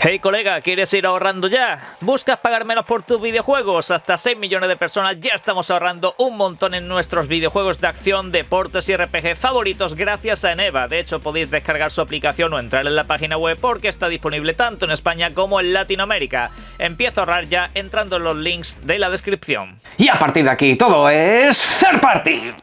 Hey colega, ¿quieres ir ahorrando ya? ¿Buscas pagar menos por tus videojuegos? Hasta 6 millones de personas ya estamos ahorrando un montón en nuestros videojuegos de acción, deportes y RPG favoritos gracias a Eneva. De hecho, podéis descargar su aplicación o entrar en la página web porque está disponible tanto en España como en Latinoamérica. Empieza a ahorrar ya entrando en los links de la descripción. Y a partir de aquí todo es Third Party.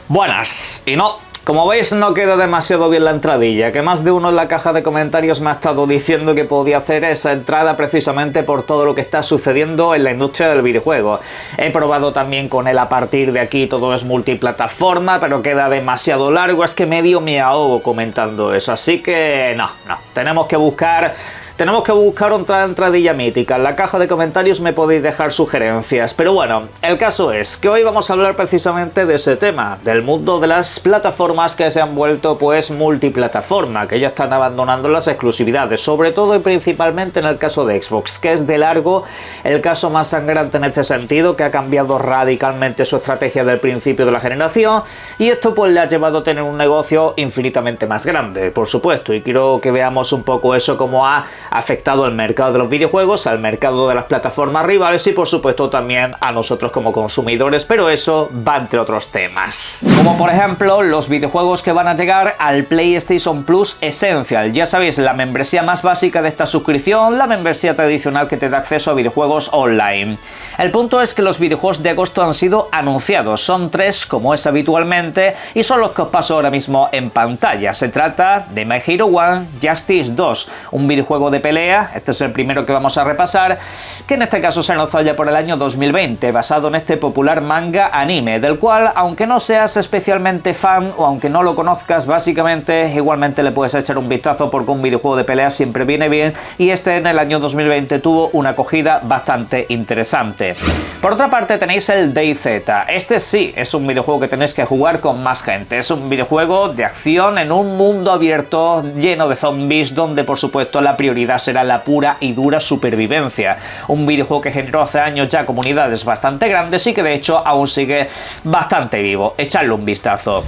Buenas, y no, como veis no queda demasiado bien la entradilla, que más de uno en la caja de comentarios me ha estado diciendo que podía hacer esa entrada precisamente por todo lo que está sucediendo en la industria del videojuego. He probado también con él a partir de aquí, todo es multiplataforma, pero queda demasiado largo, es que medio me ahogo comentando eso, así que no, tenemos que buscar otra entradilla mítica. En la caja de comentarios me podéis dejar sugerencias. Pero bueno, el caso es que hoy vamos a hablar precisamente de ese tema, del mundo de las plataformas que se han vuelto pues multiplataforma, que ya están abandonando las exclusividades, sobre todo y principalmente en el caso de Xbox, que es de largo el caso más sangrante en este sentido, que ha cambiado radicalmente su estrategia del principio de la generación, y esto pues le ha llevado a tener un negocio infinitamente más grande, por supuesto, y quiero que veamos un poco eso, cómo ha afectado al mercado de los videojuegos, al mercado de las plataformas rivales y por supuesto también a nosotros como consumidores, pero eso va entre otros temas. Como por ejemplo los videojuegos que van a llegar al PlayStation Plus Essential, ya sabéis, la membresía más básica de esta suscripción, la membresía tradicional que te da acceso a videojuegos online. El punto es que los videojuegos de agosto han sido anunciados, son 3 como es habitualmente y son los que os paso ahora mismo en pantalla. Se trata de My Hero 1 Justice 2, un videojuego de pelea, este es el primero que vamos a repasar, que en este caso se lanzó ya por el año 2020, basado en este popular manga anime, del cual, aunque no seas especialmente fan o aunque no lo conozcas, básicamente igualmente le puedes echar un vistazo porque un videojuego de pelea siempre viene bien y este en el año 2020 tuvo una acogida bastante interesante. Por otra parte tenéis el DayZ, este sí es un videojuego que tenéis que jugar con más gente, es un videojuego de acción en un mundo abierto lleno de zombies donde por supuesto la prioridad será la pura y dura supervivencia. Un videojuego que generó hace años ya comunidades bastante grandes y que de hecho aún sigue bastante vivo. Echadle un vistazo.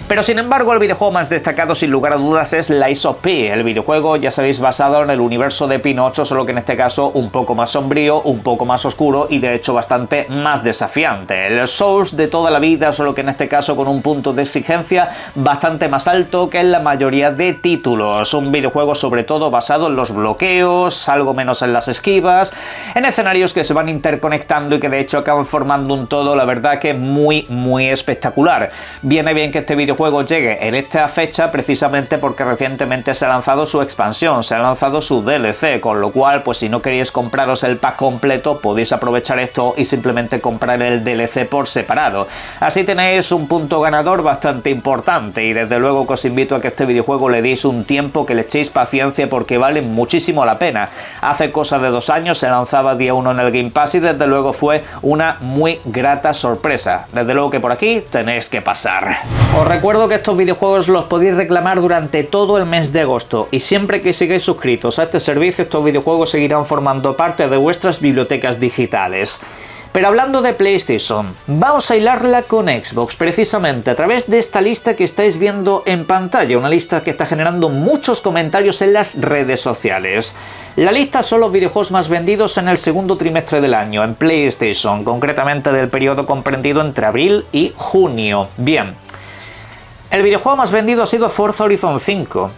Pero sin embargo el videojuego más destacado sin lugar a dudas es Lies of P, el videojuego ya sabéis basado en el universo de Pinocho, solo que en este caso un poco más sombrío, un poco más oscuro y de hecho bastante más desafiante. El Souls de toda la vida, solo que en este caso con un punto de exigencia bastante más alto que en la mayoría de títulos. Un videojuego sobre todo basado en los bloqueos, algo menos en las esquivas, en escenarios que se van interconectando y que de hecho acaban formando un todo, la verdad que muy espectacular. Viene bien que este videojuego llegue en esta fecha precisamente porque recientemente se ha lanzado su expansión, se ha lanzado su DLC, con lo cual pues si no queréis compraros el pack completo podéis aprovechar esto y simplemente comprar el DLC por separado. Así tenéis un punto ganador bastante importante y desde luego que os invito a que este videojuego le deis un tiempo, que le echéis paciencia porque vale muchísimo la pena. Hace cosa de 2 años se lanzaba día 1 en el Game Pass y desde luego fue una muy grata sorpresa. Desde luego que por aquí tenéis que pasar. Os recuerdo que estos videojuegos los podéis reclamar durante todo el mes de agosto y siempre que sigáis suscritos a este servicio estos videojuegos seguirán formando parte de vuestras bibliotecas digitales. Pero hablando de PlayStation, vamos a hilarla con Xbox precisamente a través de esta lista que estáis viendo en pantalla, una lista que está generando muchos comentarios en las redes sociales. La lista son los videojuegos más vendidos en el segundo trimestre del año en PlayStation, concretamente del periodo comprendido entre abril y junio. Bien, el videojuego más vendido ha sido Forza Horizon 5,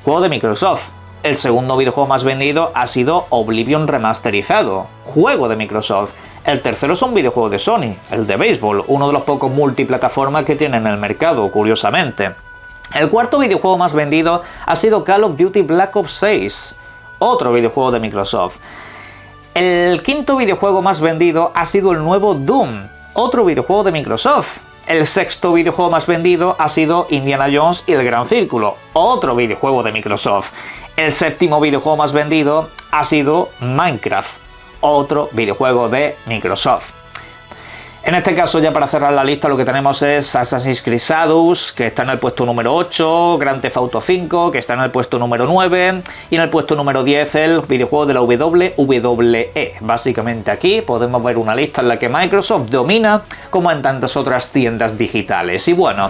juego de Microsoft. El segundo videojuego más vendido ha sido Oblivion remasterizado, juego de Microsoft. El tercero es un videojuego de Sony, el de béisbol, uno de los pocos multiplataformas que tiene en el mercado, curiosamente. El cuarto videojuego más vendido ha sido Call of Duty Black Ops 6, otro videojuego de Microsoft. El quinto videojuego más vendido ha sido el nuevo Doom, otro videojuego de Microsoft. El sexto videojuego más vendido ha sido Indiana Jones y el Gran Círculo, otro videojuego de Microsoft. El séptimo videojuego más vendido ha sido Minecraft, otro videojuego de Microsoft. En este caso, ya para cerrar la lista, lo que tenemos es Assassin's Creed Shadows, que está en el puesto número 8, Grand Theft Auto 5, que está en el puesto número 9, y en el puesto número 10 el videojuego de la WWE. Básicamente aquí podemos ver una lista en la que Microsoft domina, como en tantas otras tiendas digitales. Y bueno,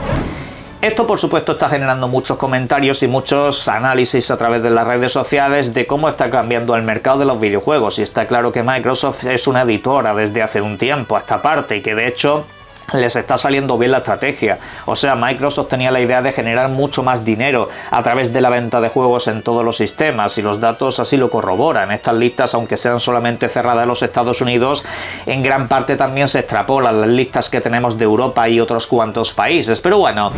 esto por supuesto está generando muchos comentarios y muchos análisis a través de las redes sociales de cómo está cambiando el mercado de los videojuegos, y está claro que Microsoft es una editora desde hace un tiempo a esta parte y que de hecho les está saliendo bien la estrategia. O sea, Microsoft tenía la idea de generar mucho más dinero a través de la venta de juegos en todos los sistemas, y los datos así lo corroboran. Estas listas, aunque sean solamente cerradas en los Estados Unidos, en gran parte también se extrapolan las listas que tenemos de Europa y otros cuantos países. Pero bueno,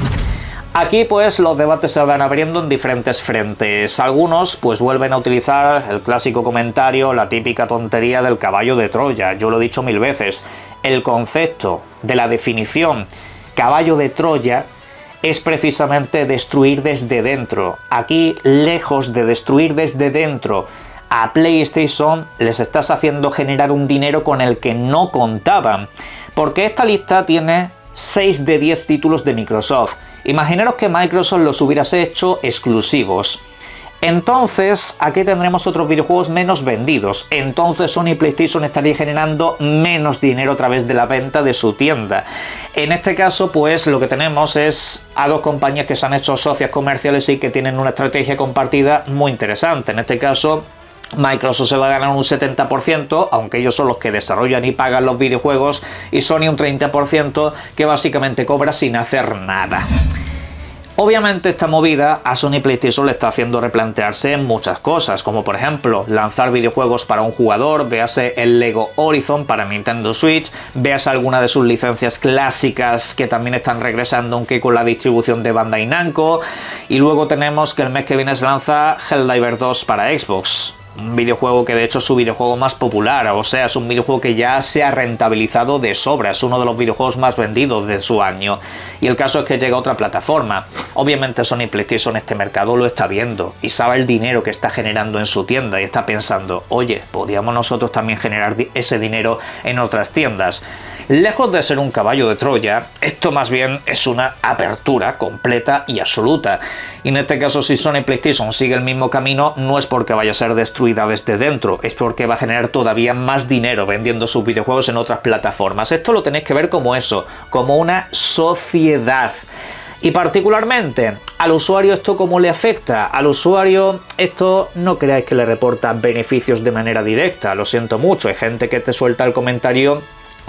aquí pues los debates se van abriendo en diferentes frentes. Algunos pues vuelven a utilizar el clásico comentario, la típica tontería del caballo de Troya. Yo lo he dicho mil veces, el concepto de la definición caballo de Troya es precisamente destruir desde dentro. Aquí, lejos de destruir desde dentro a PlayStation, les estás haciendo generar un dinero con el que no contaban. Porque esta lista tiene 6 de 10 títulos de Microsoft. Imaginaros que Microsoft los hubieras hecho exclusivos. Entonces, aquí tendremos otros videojuegos menos vendidos. Entonces, Sony y PlayStation estarían generando menos dinero a través de la venta de su tienda. En este caso, pues lo que tenemos es a dos compañías que se han hecho socias comerciales y que tienen una estrategia compartida muy interesante. En este caso, Microsoft se va a ganar un 70%, aunque ellos son los que desarrollan y pagan los videojuegos, y Sony un 30%, que básicamente cobra sin hacer nada. Obviamente esta movida a Sony PlayStation le está haciendo replantearse muchas cosas, como por ejemplo lanzar videojuegos para un jugador, véase el Lego Horizon para Nintendo Switch, véase alguna de sus licencias clásicas que también están regresando, aunque con la distribución de Bandai Namco, y luego tenemos que el mes que viene se lanza Helldivers 2 para Xbox. Un videojuego que de hecho es su videojuego más popular, o sea, es un videojuego que ya se ha rentabilizado de sobra, es uno de los videojuegos más vendidos de su año. Y el caso es que llega a otra plataforma. Obviamente Sony PlayStation este mercado lo está viendo y sabe el dinero que está generando en su tienda y está pensando, oye, podríamos nosotros también generar ese dinero en otras tiendas. Lejos de ser un caballo de Troya, esto más bien es una apertura completa y absoluta. Y en este caso, si Sony PlayStation sigue el mismo camino, no es porque vaya a ser destruida desde dentro, es porque va a generar todavía más dinero vendiendo sus videojuegos en otras plataformas. Esto lo tenéis que ver como eso, como una sociedad. Y particularmente, al usuario esto cómo le afecta. Al usuario esto no creáis que le reporta beneficios de manera directa, lo siento mucho, hay gente que te suelta el comentario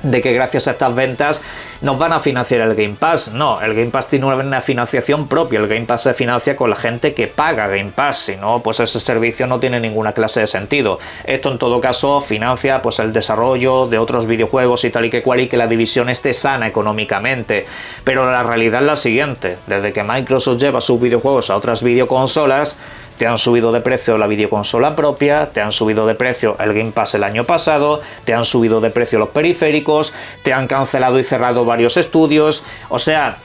de que gracias a estas ventas nos van a financiar el Game Pass. No, el Game Pass tiene una financiación propia, el Game Pass se financia con la gente que paga Game Pass, si no, pues ese servicio no tiene ninguna clase de sentido. Esto en todo caso financia pues el desarrollo de otros videojuegos y tal y que cual, y que la división esté sana económicamente. Pero la realidad es la siguiente, desde que Microsoft lleva sus videojuegos a otras videoconsolas, te han subido de precio la videoconsola propia, te han subido de precio el Game Pass el año pasado, te han subido de precio los periféricos, te han cancelado y cerrado varios estudios. O sea,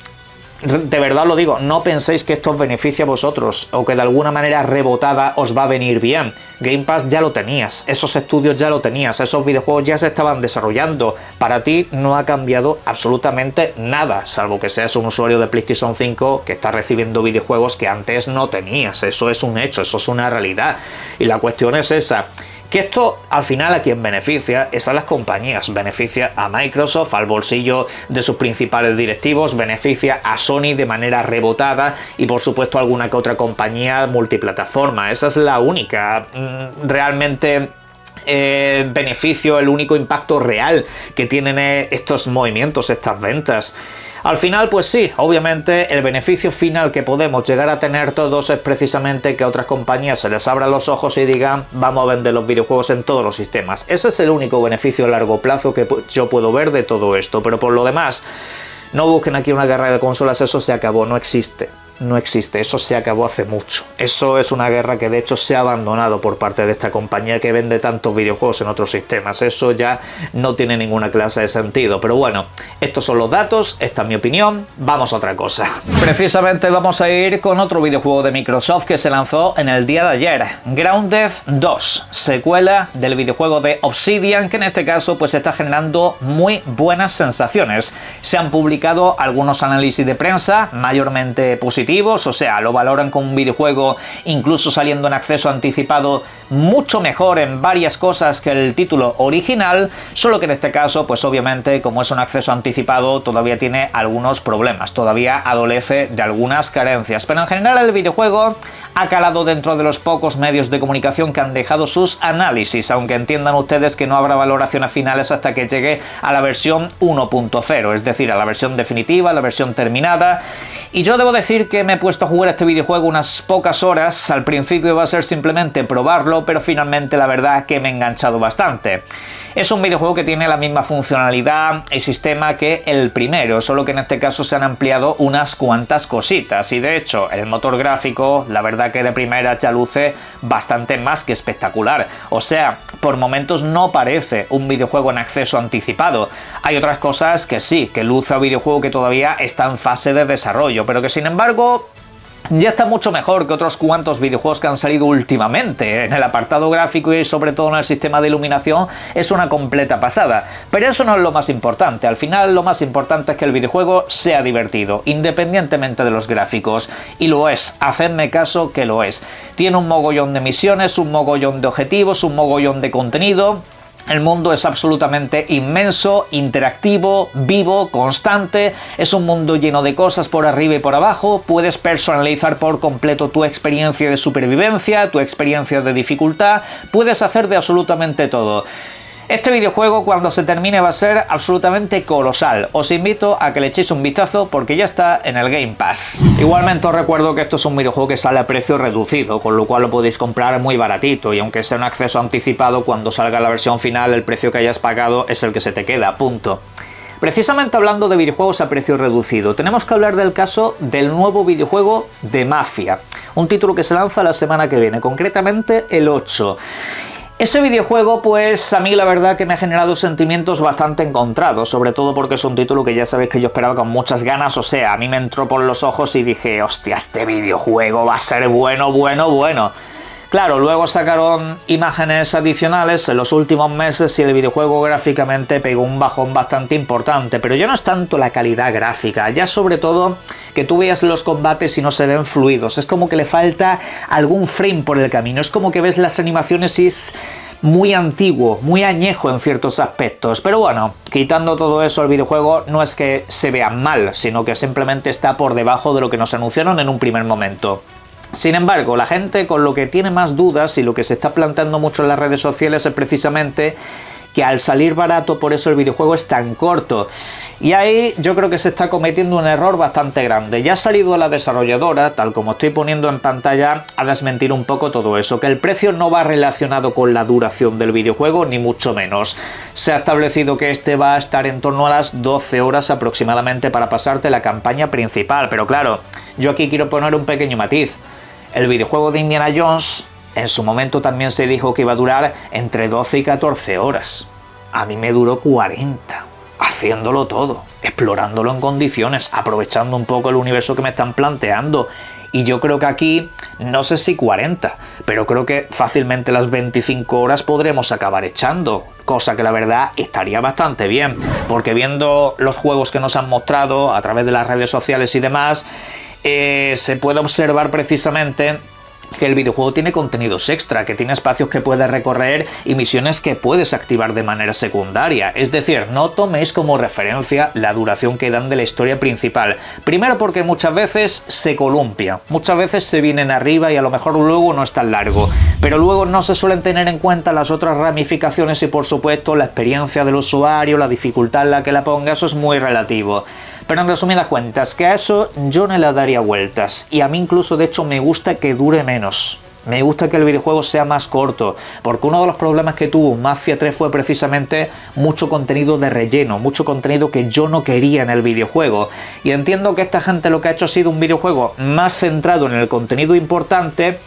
de verdad lo digo, no penséis que esto os beneficia a vosotros o que de alguna manera rebotada os va a venir bien. Game Pass ya lo tenías, esos estudios ya lo tenías, esos videojuegos ya se estaban desarrollando. Para ti no ha cambiado absolutamente nada, salvo que seas un usuario de PlayStation 5 que está recibiendo videojuegos que antes no tenías. Eso es un hecho, eso es una realidad. Y la cuestión es esa. Que esto al final a quien beneficia es a las compañías, beneficia a Microsoft, al bolsillo de sus principales directivos, beneficia a Sony de manera rebotada y por supuesto a alguna que otra compañía multiplataforma. Esa es la única realmente beneficio, el único impacto real que tienen estos movimientos, estas ventas. Al final, pues sí, obviamente el beneficio final que podemos llegar a tener todos es precisamente que a otras compañías se les abran los ojos y digan vamos a vender los videojuegos en todos los sistemas. Ese es el único beneficio a largo plazo que yo puedo ver de todo esto, pero por lo demás, no busquen aquí una guerra de consolas, eso se acabó, no existe. no existe, eso se acabó hace mucho. Eso es una guerra que de hecho se ha abandonado por parte de esta compañía que vende tantos videojuegos en otros sistemas. Eso ya no tiene ninguna clase de sentido. Pero bueno, estos son los datos, esta es mi opinión, vamos a otra cosa. Precisamente vamos a ir con otro videojuego de Microsoft que se lanzó en el día de ayer, Grounded 2, secuela del videojuego de Obsidian, que en este caso pues está generando muy buenas sensaciones. Se han publicado algunos análisis de prensa mayormente positivos, o sea, lo valoran como un videojuego incluso saliendo en acceso anticipado mucho mejor en varias cosas que el título original, solo que en este caso pues obviamente como es un acceso anticipado todavía tiene algunos problemas, todavía adolece de algunas carencias, pero en general el videojuego ha calado dentro de los pocos medios de comunicación que han dejado sus análisis, aunque entiendan ustedes que no habrá valoraciones finales hasta que llegue a la versión 1.0, es decir, a la versión definitiva, a la versión terminada. Y yo debo decir que me he puesto a jugar este videojuego unas pocas horas. Al principio iba a ser simplemente probarlo, pero finalmente la verdad que me he enganchado bastante. Es un videojuego que tiene la misma funcionalidad y sistema que el primero, solo que en este caso se han ampliado unas cuantas cositas, y de hecho el motor gráfico, la verdad que de primera ya luce bastante más que espectacular. O sea, por momentos no parece un videojuego en acceso anticipado. Hay otras cosas que sí, que luce a videojuego que todavía está en fase de desarrollo, pero que sin embargo ya está mucho mejor que otros cuantos videojuegos que han salido últimamente. En el apartado gráfico y sobre todo en el sistema de iluminación es una completa pasada. Pero eso no es lo más importante. Al final lo más importante es que el videojuego sea divertido, independientemente de los gráficos. Y lo es, hacedme caso que lo es. Tiene un mogollón de misiones, un mogollón de objetivos, un mogollón de contenido. El mundo es absolutamente inmenso, interactivo, vivo, constante. Es un mundo lleno de cosas por arriba y por abajo. Puedes personalizar por completo tu experiencia de supervivencia, tu experiencia de dificultad. Puedes hacer de absolutamente todo. Este videojuego cuando se termine va a ser absolutamente colosal. Os invito a que le echéis un vistazo porque ya está en el Game Pass. Igualmente os recuerdo que esto es un videojuego que sale a precio reducido, con lo cual lo podéis comprar muy baratito, y aunque sea un acceso anticipado, cuando salga la versión final el precio que hayas pagado es el que se te queda, punto. Precisamente hablando de videojuegos a precio reducido, tenemos que hablar del caso del nuevo videojuego de Mafia, un título que se lanza la semana que viene, concretamente el 8. Ese videojuego, pues a mí la verdad que me ha generado sentimientos bastante encontrados, sobre todo porque es un título que ya sabéis que yo esperaba con muchas ganas. O sea, a mí me entró por los ojos y dije, hostia, este videojuego va a ser bueno. Claro, luego sacaron imágenes adicionales en los últimos meses y el videojuego gráficamente pegó un bajón bastante importante, pero ya no es tanto la calidad gráfica, ya sobre todo que tú veas los combates y no se ven fluidos, es como que le falta algún frame por el camino, es como que ves las animaciones y es muy antiguo, muy añejo en ciertos aspectos. Pero bueno, quitando todo eso, el videojuego no es que se vea mal, sino que simplemente está por debajo de lo que nos anunciaron en un primer momento. Sin embargo, la gente con lo que tiene más dudas y lo que se está planteando mucho en las redes sociales es precisamente que al salir barato, por eso el videojuego es tan corto. Y ahí yo creo que se está cometiendo un error bastante grande. Ya ha salido la desarrolladora, tal como estoy poniendo en pantalla, a desmentir un poco todo eso, que el precio no va relacionado con la duración del videojuego, ni mucho menos. Se ha establecido que este va a estar en torno a las 12 horas aproximadamente para pasarte la campaña principal, pero claro, yo aquí quiero poner un pequeño matiz. El videojuego de Indiana Jones en su momento también se dijo que iba a durar entre 12 y 14 horas. A mí me duró 40, haciéndolo todo, explorándolo en condiciones, aprovechando un poco el universo que me están planteando. Y yo creo que aquí, no sé si 40, pero creo que fácilmente las 25 horas podremos acabar echando. Cosa que la verdad estaría bastante bien, porque viendo los juegos que nos han mostrado a través de las redes sociales y demás, se puede observar precisamente que el videojuego tiene contenidos extra, que tiene espacios que puedes recorrer y misiones que puedes activar de manera secundaria. Es decir, no toméis como referencia la duración que dan de la historia principal. Primero porque muchas veces se columpia, muchas veces se vienen arriba y a lo mejor luego no es tan largo, pero luego no se suelen tener en cuenta las otras ramificaciones y por supuesto la experiencia del usuario, la dificultad en la que la ponga, eso es muy relativo. Pero en resumidas cuentas, que a eso yo no le daría vueltas. Y a mí incluso, de hecho, me gusta que dure menos. Me gusta que el videojuego sea más corto, porque uno de los problemas que tuvo Mafia 3 fue precisamente mucho contenido de relleno, mucho contenido que yo no quería en el videojuego. Y entiendo que esta gente lo que ha hecho ha sido un videojuego más centrado en el contenido importante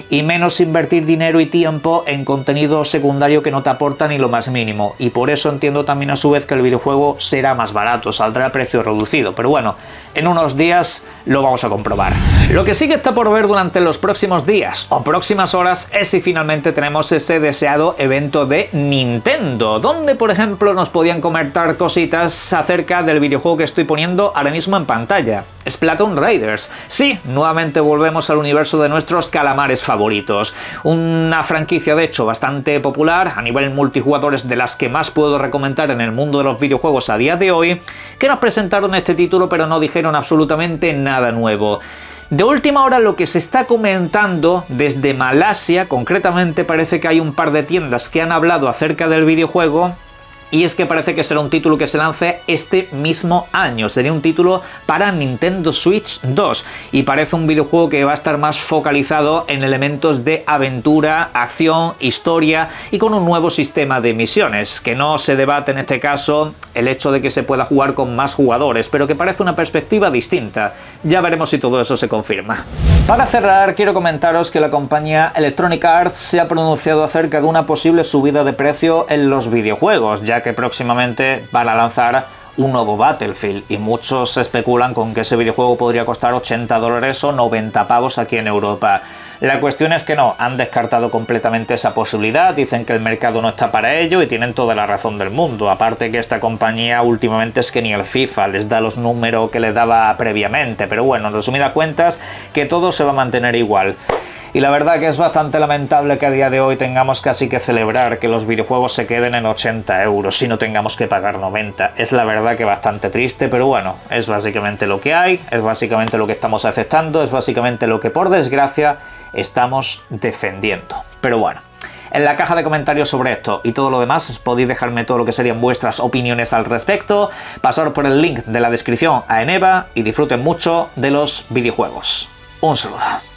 y menos invertir dinero y tiempo en contenido secundario que no te aporta ni lo más mínimo. Y por eso entiendo también a su vez que el videojuego será más barato, saldrá a precio reducido. Pero bueno, en unos días lo vamos a comprobar. Lo que sí que está por ver durante los próximos días o próximas horas es si finalmente tenemos ese deseado evento de Nintendo, donde por ejemplo nos podían comentar cositas acerca del videojuego que estoy poniendo ahora mismo en pantalla, Splatoon Raiders. Sí, nuevamente volvemos al universo de nuestros calamares favoritos, una franquicia de hecho bastante popular a nivel multijugador, es de las que más puedo recomendar en el mundo de los videojuegos a día de hoy, que nos presentaron este título pero no dijeron absolutamente nada nuevo. De última hora lo que se está comentando desde Malasia, concretamente parece que hay un par de tiendas que han hablado acerca del videojuego, y es que parece que será un título que se lance este mismo año. Sería un título para Nintendo Switch 2 y parece un videojuego que va a estar más focalizado en elementos de aventura, acción, historia y con un nuevo sistema de misiones, que no se debate en este caso el hecho de que se pueda jugar con más jugadores, pero que parece una perspectiva distinta. Ya veremos si todo eso se confirma. Para cerrar, quiero comentaros que la compañía Electronic Arts se ha pronunciado acerca de una posible subida de precio en los videojuegos, ya que próximamente van a lanzar un nuevo Battlefield y muchos especulan con que ese videojuego podría costar $80 o 90 pavos aquí en Europa. La cuestión es que no, han descartado completamente esa posibilidad, dicen que el mercado no está para ello y tienen toda la razón del mundo. Aparte que esta compañía últimamente es que ni el FIFA les da los números que les daba previamente, pero bueno, en resumidas cuentas, que todo se va a mantener igual. Y la verdad que es bastante lamentable que a día de hoy tengamos casi que celebrar que los videojuegos se queden en 80 euros y no tengamos que pagar 90. Es la verdad que bastante triste, pero bueno, es básicamente lo que hay, es básicamente lo que estamos aceptando, es básicamente lo que por desgracia estamos defendiendo. Pero bueno, en la caja de comentarios sobre esto y todo lo demás podéis dejarme todo lo que serían vuestras opiniones al respecto, pasar por el link de la descripción a Eneba y disfruten mucho de los videojuegos. Un saludo.